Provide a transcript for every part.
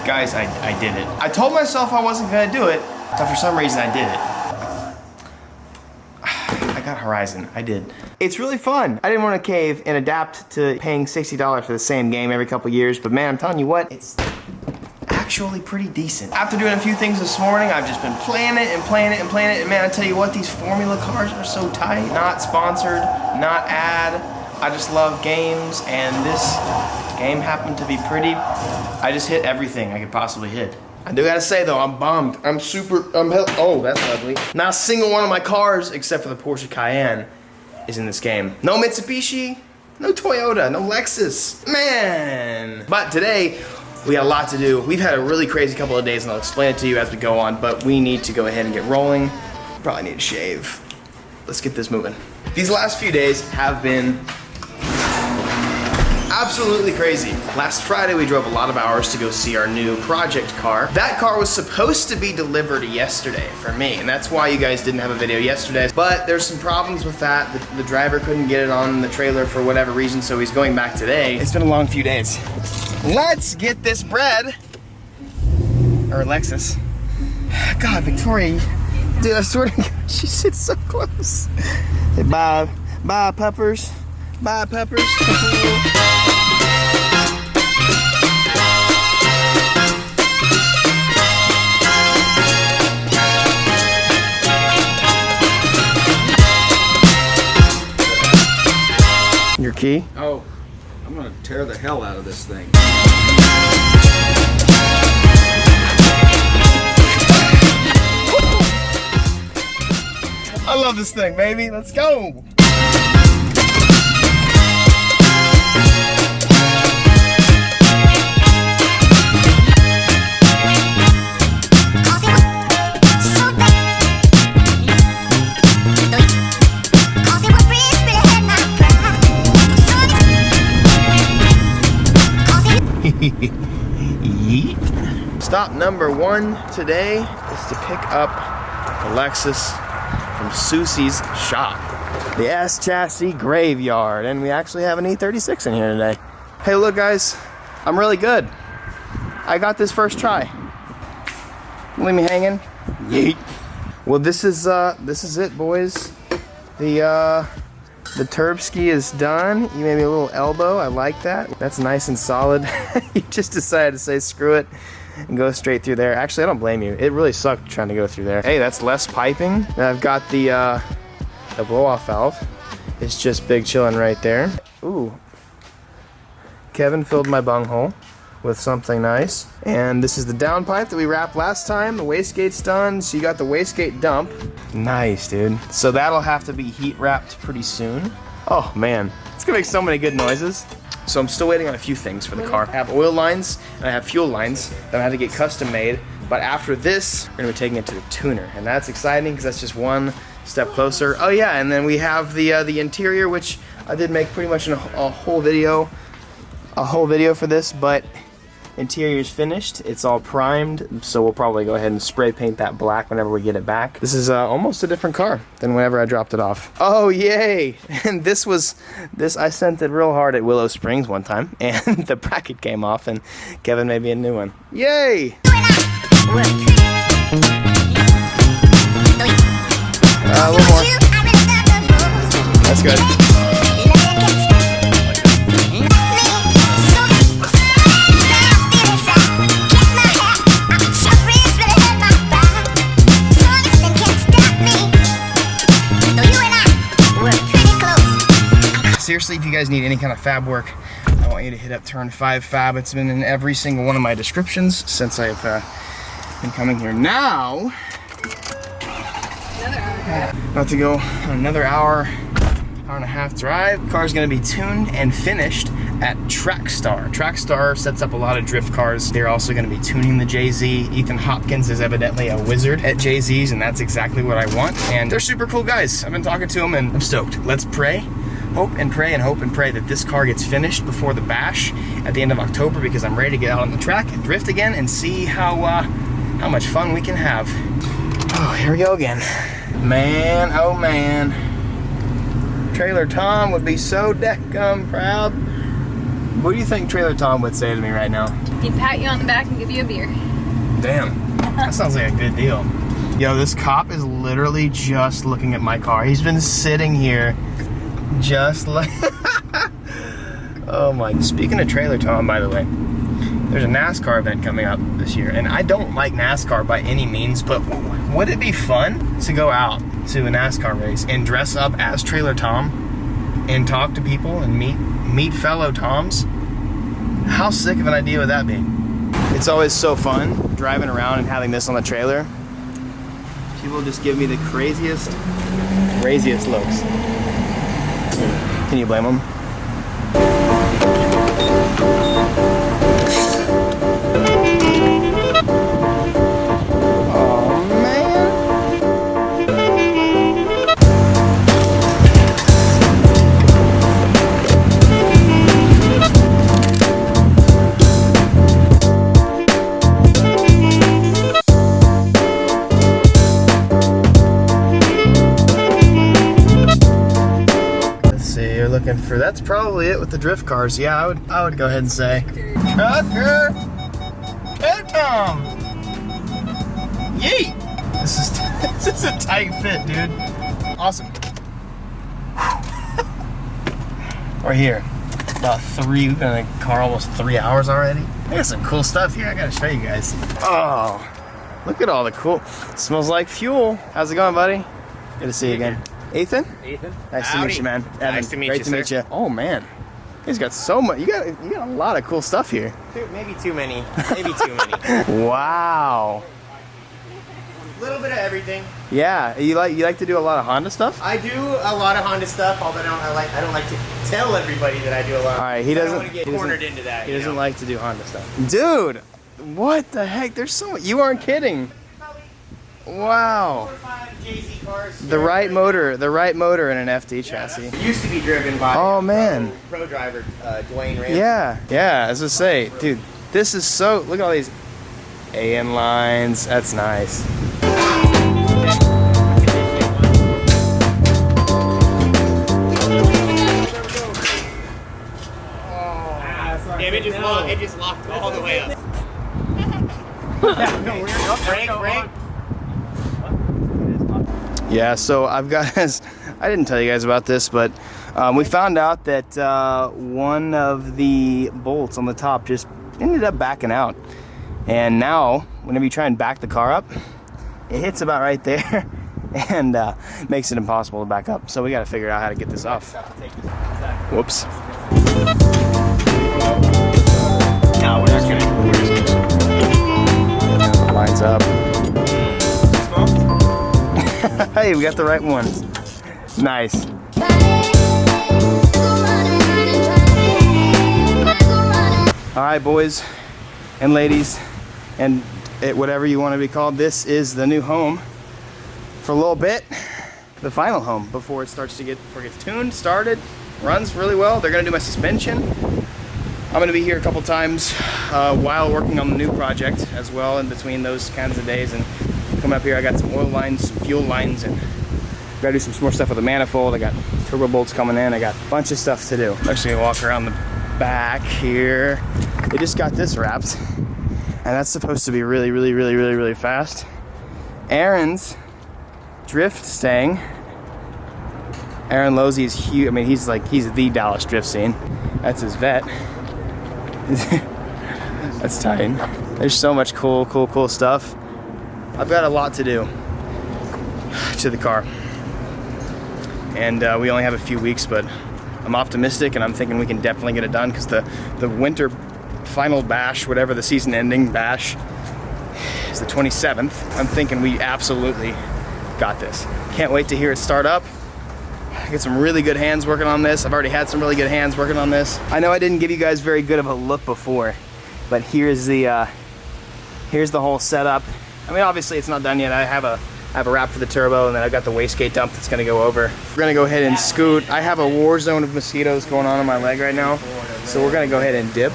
Guys, I did it. I told myself I wasn't gonna do it, but for some reason I did it. I got Horizon, I did. It's really fun. I didn't want to cave and adapt to paying $60 for the same game every couple years, but man, I'm telling you what, it's actually pretty decent. After doing a few things this morning, I've just been playing it and playing it and playing it, and man, I tell you what, these formula cars are so tight. Not sponsored, not ad. I just love games, and this game happened to be pretty. I just hit everything I could possibly hit. I do gotta say though, I'm bummed. Oh, that's ugly. Not a single one of my cars, except for the Porsche Cayenne, is in this game. No Mitsubishi, no Toyota, no Lexus, man. But today, we got a lot to do. We've had a really crazy couple of days, and I'll explain it to you as we go on, but we need to go ahead and get rolling. Probably need to shave. Let's get this moving. These last few days have been absolutely crazy. Last Friday, we drove a lot of hours to go see our new project car. That car was supposed to be delivered yesterday for me, and that's why you guys didn't have a video yesterday. But there's some problems with that. The driver couldn't get it on the trailer for whatever reason, so he's going back today. It's been a long few days. Let's get this bread. Or Alexis. God, Victoria, dude, I swear to God, she sits so close. Hey, bye, puppers. Bye, puppers. Your key? Oh, I'm gonna tear the hell out of this thing. I love this thing, baby. Let's go. Stop number one today is to pick up the Lexus from Susie's shop. The S chassis graveyard, and we actually have an E36 in here today. Hey, look guys, I'm really good. I got this first try. Leave me hanging. Yeet. Well, this is it, boys. The Turbski is done. You made me a little elbow. I like that. That's nice and solid. You just decided to say screw it and go straight through there. Actually, I don't blame you. It really sucked trying to go through there. Hey, that's less piping. And I've got the blow-off valve. It's just big chillin' right there. Ooh. Kevin filled my bunghole with something nice. And this is the downpipe that we wrapped last time. The wastegate's done, so you got the wastegate dump. Nice, dude. So that'll have to be heat wrapped pretty soon. Oh man, it's gonna make so many good noises. So I'm still waiting on a few things for the car. I have oil lines and I have fuel lines that I had to get custom made. But after this, we're gonna be taking it to the tuner. And that's exciting because that's just one step closer. Oh yeah, and then we have the interior, which I did make pretty much a whole video for this, but interior's finished. It's all primed, so we'll probably go ahead and spray paint that black whenever we get it back. This is almost a different car than whenever I dropped it off. Oh yay! And this I sent it real hard at Willow Springs one time, and the bracket came off, and Kevin made me a new one. Yay! A little more. That's good. Seriously, if you guys need any kind of fab work, I want you to hit up Turn 5 Fab. It's been in every single one of my descriptions since I've been coming here. Now, about to go on another hour and a half drive. The car's gonna be tuned and finished at TrackStar. TrackStar sets up a lot of drift cars. They're also gonna be tuning the JZ. Ethan Hopkins is evidently a wizard at JZs, and that's exactly what I want. And they're super cool guys. I've been talking to them and I'm stoked. Let's pray. Hope and pray that this car gets finished before the bash at the end of October, because I'm ready to get out on the track and drift again and see how much fun we can have. Oh, here we go again. Man, oh man. Trailer Tom would be so deckum proud. What do you think Trailer Tom would say to me right now? He'd pat you on the back and give you a beer. Damn, that sounds like a good deal. Yo, this cop is literally just looking at my car. He's been sitting here just like... Oh my... Speaking of Trailer Tom, by the way, there's a NASCAR event coming up this year, and I don't like NASCAR by any means, but would it be fun to go out to a NASCAR race and dress up as Trailer Tom and talk to people and meet fellow Toms? How sick of an idea would that be? It's always so fun driving around and having this on the trailer. People just give me the craziest looks. Can you blame them? Oh man. Looking for, that's probably it with the drift cars. Yeah, I would go ahead and say Trucker! Hey Tom! Yeet! This is a tight fit, dude. Awesome. We're here. About we've been in the car almost 3 hours already. I got some cool stuff here I gotta show you guys. Oh, look at all the cool, smells like fuel. How's it going, buddy? Good to see you again. Ethan? Ethan. Nice to meet you, man. Evan, Nice to meet great you, to meet you. Oh man, he's got so much. You got a lot of cool stuff here. Maybe too many. Maybe too many. Wow. A little bit of everything. Yeah, you like to do a lot of Honda stuff. I do a lot of Honda stuff, although I don't like to tell everybody that I do a lot. All right, he doesn't I don't want to get cornered into that. He doesn't like to do Honda stuff. Dude, what the heck? There's so much. You aren't kidding. Wow. 4 or 5 JZ cars. The right motor in an FD chassis. It used to be driven by Oh man. pro driver Dwayne Ramsey. Yeah. As I say, dude, this is so. Look at all these AN lines. That's nice. Damn, it just locked all the way up. Break. Yeah, so I've got, I didn't tell you guys about this, but we found out that one of the bolts on the top just ended up backing out. And now, whenever you try and back the car up, it hits about right there and makes it impossible to back up. So we got to figure out how to get this off. Whoops. No, we're just gonna. Lines up. Hey, we got the right ones. Nice. All right, boys and ladies, and whatever you want to be called, this is the new home for a little bit. The final home before it gets tuned, started, runs really well. They're gonna do my suspension. I'm gonna be here a couple times while working on the new project as well in between those kinds of days. And coming up here, I got some oil lines, some fuel lines, and gotta do some more stuff with the manifold. I got turbo bolts coming in. I got a bunch of stuff to do. I'm actually gonna walk around the back here. They just got this wrapped, and that's supposed to be really fast. Aaron's drift stang. Aaron Losey is huge. I mean, he's the Dallas drift scene. That's his vet. That's tight. There's so much cool stuff. I've got a lot to do to the car, and we only have a few weeks, but I'm optimistic, and I'm thinking we can definitely get it done because the winter final bash, whatever the season ending bash, is the 27th. I'm thinking we absolutely got this. Can't wait to hear it start up. Get some really good hands working on this. I've already had some really good hands working on this. I know I didn't give you guys very good of a look before, but here's the whole setup. I mean, obviously it's not done yet. I have a wrap for the turbo, and then I've got the wastegate dump that's gonna go over. We're gonna go ahead and scoot. I have a war zone of mosquitoes going on my leg right now, so we're gonna go ahead and dip.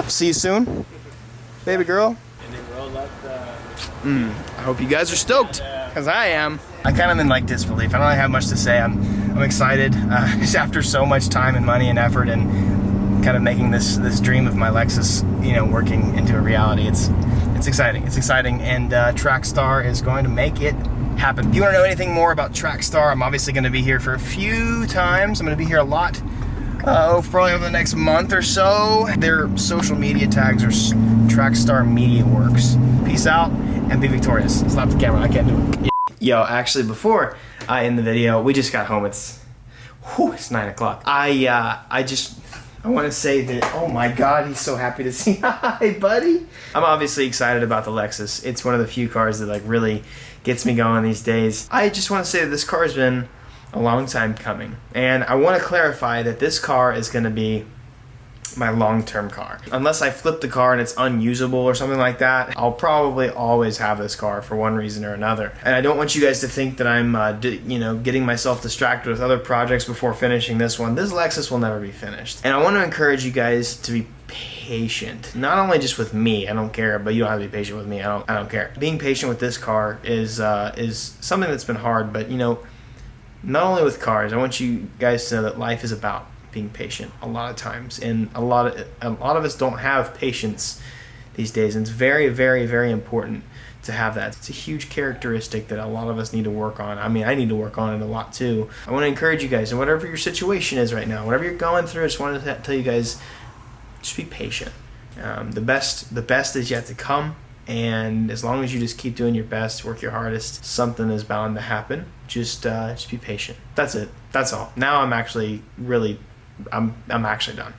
See you soon, baby girl. I hope you guys are stoked, because I am. I kind of in like disbelief. I don't really have much to say. I'm excited. Just after so much time and money and effort and kind of making this dream of my Lexus, you know, working into a reality. It's exciting. It's exciting, and TrackStar is going to make it happen. If you want to know anything more about TrackStar, I'm obviously going to be here for a few times. I'm going to be here a lot. Probably over the next month or so. Their social media tags are TrackStar Media Works. Peace out and be victorious. Stop the camera. I can't do it. Yo, actually, before I end the video, we just got home. It's 9 o'clock. I want to say that, oh my God, he's so happy to see. Hi, buddy. I'm obviously excited about the Lexus. It's one of the few cars that like really gets me going these days. I just want to say that this car has been a long time coming. And I want to clarify that this car is going to be my long-term car. Unless I flip the car and it's unusable or something like that, I'll probably always have this car for one reason or another. And I don't want you guys to think that I'm you know, getting myself distracted with other projects before finishing this one. This Lexus will never be finished. And I want to encourage you guys to be patient. Not only just with me, I don't care, but you don't have to be patient with me. I don't care. Being patient with this car is something that's been hard, but you know, not only with cars, I want you guys to know that life is about being patient a lot of times, and a lot of us don't have patience these days, and it's very, very, very important to have that. It's a huge characteristic that a lot of us need to work on. I mean, I need to work on it a lot too. I want to encourage you guys, and whatever your situation is right now, whatever you're going through, I just wanted to tell you guys, just be patient. The best is yet to come, and as long as you just keep doing your best, work your hardest, something is bound to happen. Just be patient. That's it. That's all. Now I'm actually done.